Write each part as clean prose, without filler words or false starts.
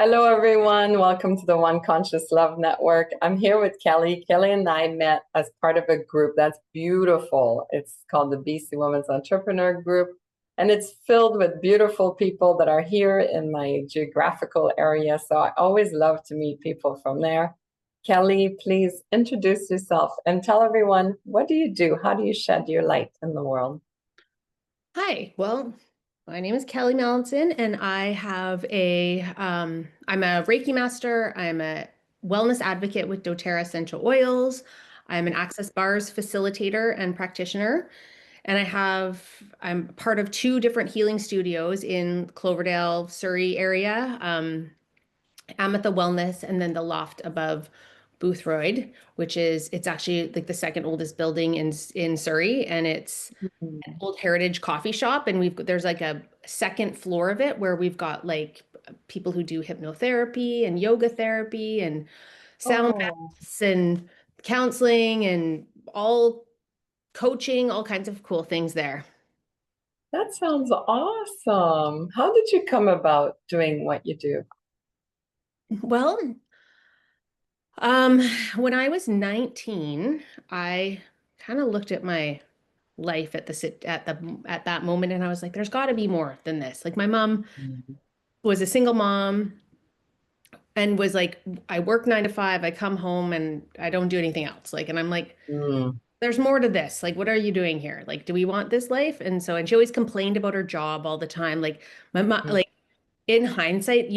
Hello, everyone. Welcome to the One Conscious Love Network. I'm here with Kelly. Kelly and I met as part of a group that's beautiful. It's called the BC Women's Entrepreneur Group, and it's filled with beautiful people that are here in my geographical area. So I always love to meet people from there. Kelly, please introduce yourself and tell everyone, what do you do? How do you shed your light in the world? Hi, well, my name is Kelly Mallinson, and I'm a Reiki master. I'm a wellness advocate with doTERRA essential oils. I'm an Access Bars facilitator and practitioner, and I'm part of two different healing studios in Cloverdale, Surrey area. Ametha Wellness, and then the loft above Boothroyd, it's actually like the second oldest building in Surrey, and it's Mhm. old heritage coffee shop, and there's like a second floor of it where we've got like people who do hypnotherapy and yoga therapy and sound Oh, baths and counseling and all coaching, all kinds of cool things there. that sounds awesome. How did you come about doing what you do? Well, um, when I was 19, I kind of looked at my life at that moment, and I was like, there's got to be more than this. Like my mom was a single mom and was like, I work 9 to 5, I come home and I don't do anything else. Like, and I'm like, Mm. there's more to this. Like, what are you doing here? Like, do we want this life? And she always complained about her job all the time. Like, my mom, Mm. like, in hindsight,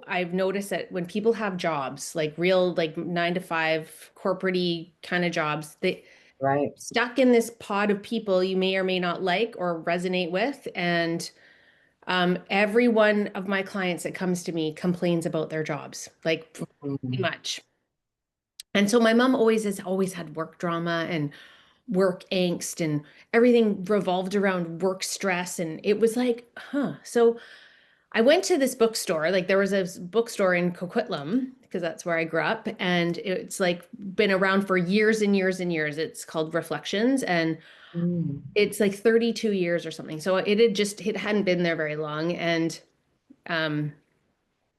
I've noticed that when people have jobs, like real, like 9 to 5, corporate kind of jobs, they Right. stuck in this pod of people you may or may not like or resonate with. And every one of my clients that comes to me complains about their jobs, like pretty Mm. much. And so my mom has always had work drama and work angst, and everything revolved around work stress. And it was like, huh. So I went to this bookstore. Like there was a bookstore in Coquitlam because that's where I grew up, and it's like been around for years and years and years. It's called Reflections, and Mm. it's like 32 years or something. So it hadn't been there very long. And um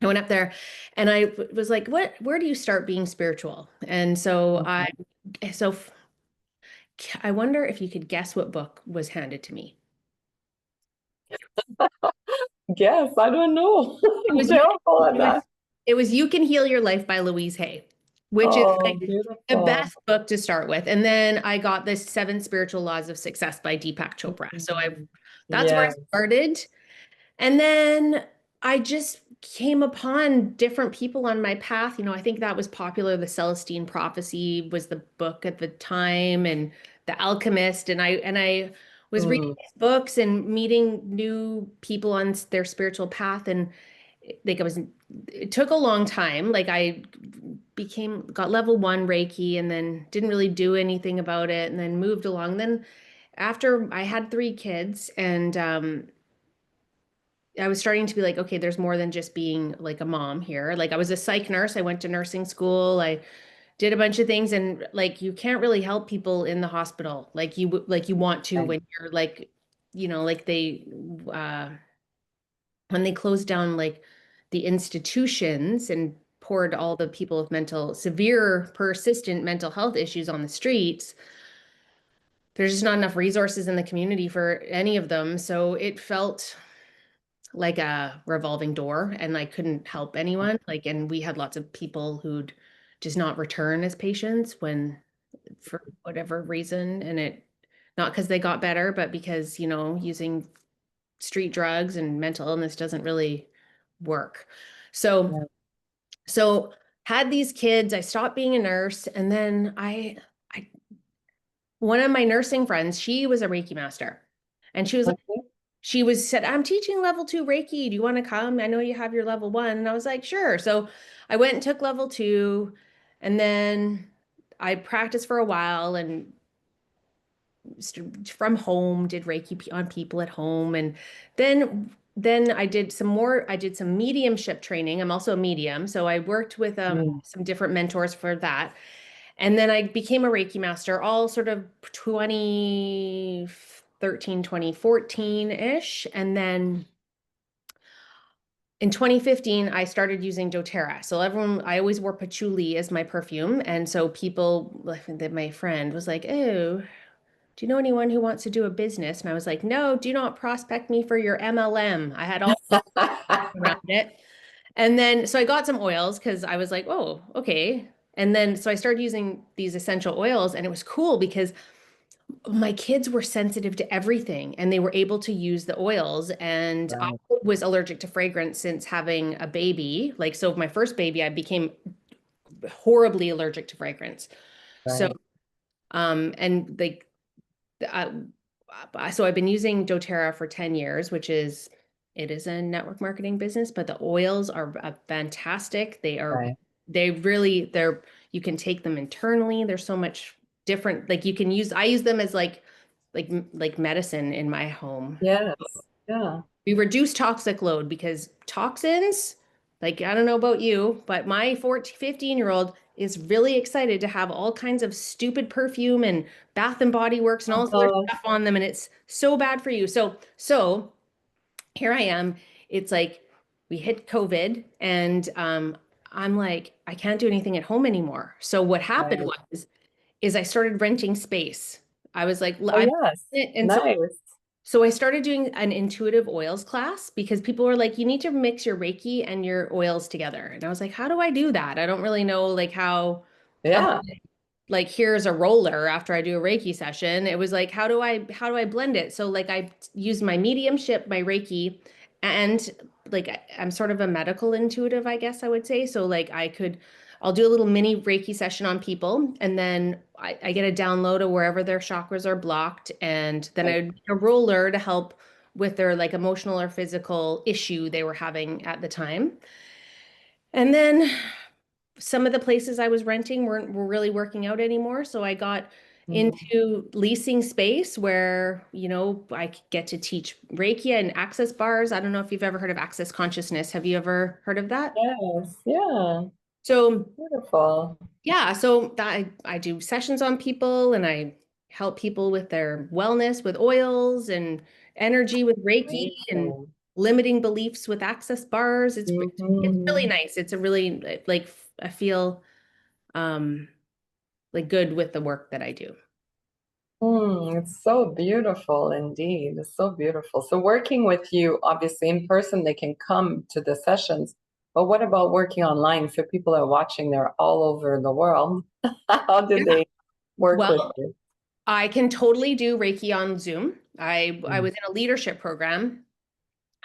I went up there and was like, where do you start being spiritual? And so I wonder if you could guess what book was handed to me. Guess, I don't know. It I'm was you terrible at it was that. it was You Can Heal Your Life by Louise Hay, which is Oh, like the beautiful. best book to start with. And then I got this Seven Spiritual Laws of Success by Deepak Chopra. Mm. That's where I Yes. started. And then I just came upon different people on my path. I think that was popular. The Celestine Prophecy was the book at the time, and The Alchemist. And I was reading Mm. these books and meeting new people on their spiritual path. And like it took a long time. Like I got level 1 Reiki and then didn't really do anything about it and then moved along. Then after I had 3 kids and I was starting to be like, okay, there's more than just being like a mom here. Like I was a psych nurse. I went to nursing school. I did a bunch of things, and like you can't really help people in the hospital like you want to Right. when you're like, like uh when they closed down like the institutions and poured all the people with severe persistent mental health issues on the streets. There's just not enough resources in the community for any of them. So it felt like a revolving door, and I couldn't help anyone. Like, and we had lots of people who'd just not return as patients when, for whatever reason, and not because they got better, but because, using street drugs and mental illness doesn't really work. So, Yeah. so had these kids, I stopped being a nurse, and then I, one of my nursing friends, she was a Reiki master, and Okay. said, I'm teaching level 2 Reiki. Do you want to come? I know you have your level 1. And I was like, sure. So I went and took level 2, and then I practiced for a while and from home, did Reiki on people at home. And then I did some mediumship training. I'm also a medium. So I worked with Mm. some different mentors for that. And then I became a Reiki master, all sort of 2013, 2014-ish. And then in 2015, I started using doTERRA. So everyone, I always wore patchouli as my perfume. And so people, like my friend was like, oh, do you know anyone who wants to do a business? And I was like, no, do not prospect me for your MLM. I had all around it. And then, so I got some oils because I was like, oh, okay. And then, so I started using these essential oils, and it was cool because my kids were sensitive to everything and they were able to use the oils. And I Right, was allergic to fragrance since having a baby. Like, so my first baby, I became horribly allergic to fragrance. So, right, and like, uh, so I've been using doTERRA for 10 years, which is, it is a network marketing business, but the oils are fantastic. right. They really, you can take them internally. There's so much different, like you can use, I use them as like medicine in my home. Yes, yeah. We reduce toxic load because toxins, like I don't know about you, but my 14, 15-year-old is really excited to have all kinds of stupid perfume and Bath and Body Works and all this other Uh, stuff on them, and it's so bad for you. So here I am. It's like we hit COVID, and I'm like, I can't do anything at home anymore. So what happened right. is I started renting space. I was like, Oh, yes. and Nice. so I started doing an intuitive oils class because people were like, you need to mix your Reiki and your oils together. And I was like, how do I do that? I don't really know like how Yeah. like here's a roller after I do a Reiki session. It was like, how do I blend it? So like I used my mediumship, my Reiki, and like I'm sort of a medical intuitive, I guess I would say. So like I'll do a little mini Reiki session on people, and then I get a download of wherever their chakras are blocked, and then I Right. would a roller to help with their like emotional or physical issue they were having at the time. And then some of the places I was renting were really working out anymore. So I got Mm. into leasing space where, I could get to teach Reiki and access bars. I don't know if you've ever heard of access consciousness. Have you ever heard of that? Yes. Yeah. So Beautiful. yeah, so that I do sessions on people and I help people with their wellness with oils and energy with Reiki and Amazing. limiting beliefs with access bars. It's really Hmm. nice. It's a really like I feel um like good with the work that I do. It's so beautiful indeed. It's so beautiful. So working with you, obviously in person, they can come to the sessions. But what about working online? So people are watching, they're all over the world. How do Yeah. they work with Well, you? I can totally do Reiki on Zoom. I Mm. was in a leadership program,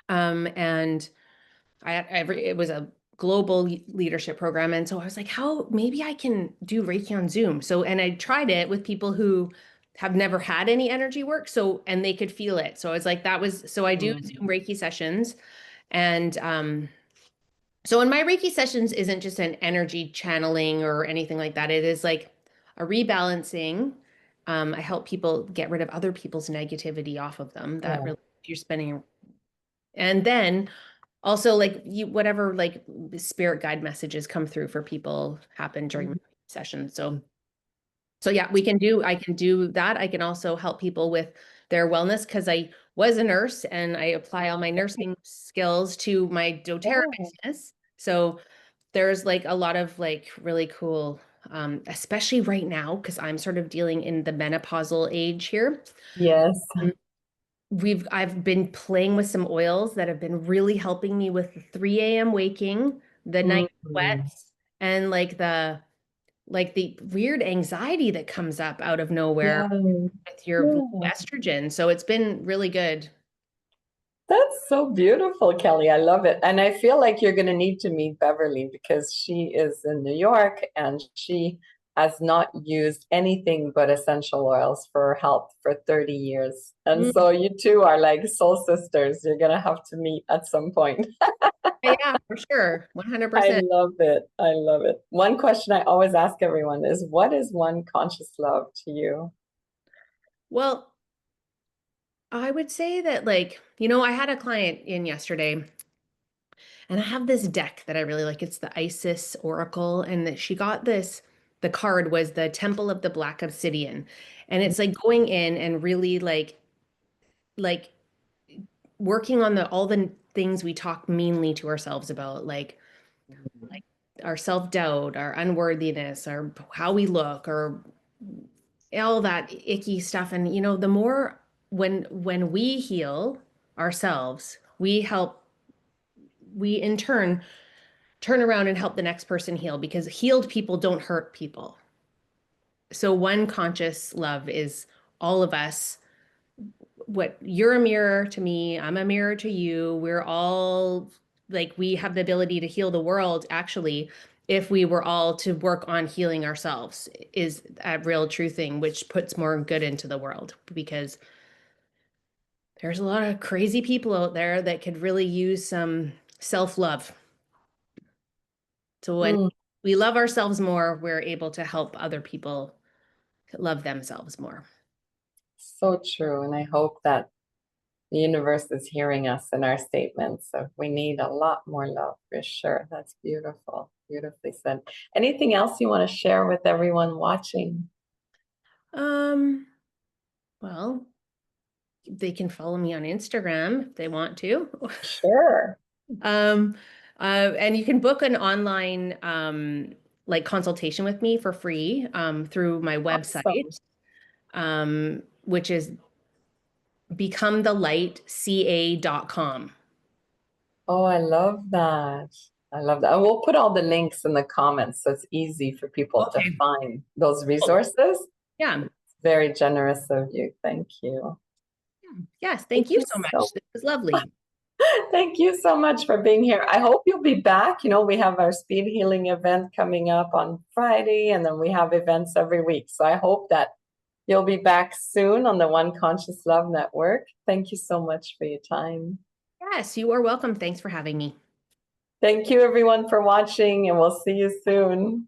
and it was a global leadership program, and so I was like, how maybe I can do Reiki on Zoom. So, and I tried it with people who have never had any energy work, so and they could feel it. So I was like, so I do Mm. Zoom Reiki sessions, and so in my Reiki sessions isn't just an energy channeling or anything like that. It is like a rebalancing. I help people get rid of other people's negativity off of them that Yeah. really you're spending. And then also like whatever like spirit guide messages come through for people happen during my Mhm. session. So yeah, I can do that. I can also help people with their wellness because I was a nurse and I apply all my nursing skills to my doTERRA Yeah. business. So there's like a lot of like really cool, especially right now, because I'm sort of dealing in the menopausal age here. Yes. Um, I've been playing with some oils that have been really helping me with the 3 a.m. waking, the night Mhm. sweats, and like the weird anxiety that comes up out of nowhere Yeah. with your Yeah. estrogen. So it's been really good. That's so beautiful, Kelly. I love it. And I feel like you're going to need to meet Beverly because she is in New York and she has not used anything but essential oils for her health for 30 years. And Mm, so you two are like soul sisters. You're going to have to meet at some point. yeah, for sure. I 100%. love it. I love it. One question I always ask everyone is, what is one conscious love to you? Well, I would say that I had a client in yesterday and I have this deck that I really like. It's the Isis Oracle and that she got the card was the Temple of the Black Obsidian. And it's like going in and really like working on the all things we talk meanly to ourselves about, like our self-doubt, our unworthiness, our how we look, or all that icky stuff. And the more when we heal ourselves, we in turn around and help the next person heal, because healed people don't hurt people. So one conscious love is all of us. What you're a mirror to me, I'm a mirror to you. We're all like, we have the ability to heal the world, actually, if we were all to work on healing ourselves, is a real true thing, which puts more good into the world, because there's a lot of crazy people out there that could really use some self-love. So when Mm, we love ourselves more, we're able to help other people love themselves more. so true. And I hope that the universe is hearing us in our statements. So we need a lot more love for sure. That's beautiful. Beautifully said. Anything else you want to share with everyone watching? Um, well, they can follow me on Instagram if they want to. Sure. Um, and you can book an online like consultation with me for free through my Awesome. website, which is becomethelightca.com. Oh, I love that. I love that. And we'll put all the links in the comments so it's easy for people to Okay. find those Cool. resources. Yeah. Very generous of you. Thank you. Yes. Thank Thank you you so so much. This was lovely. Thank you so much for being here. I hope you'll be back. We have our speed healing event coming up on Friday, and then we have events every week. So I hope that you'll be back soon on the One Conscious Love Network. Thank you so much for your time. Yes, you are welcome. Thanks for having me. Thank you, everyone, for watching, and we'll see you soon.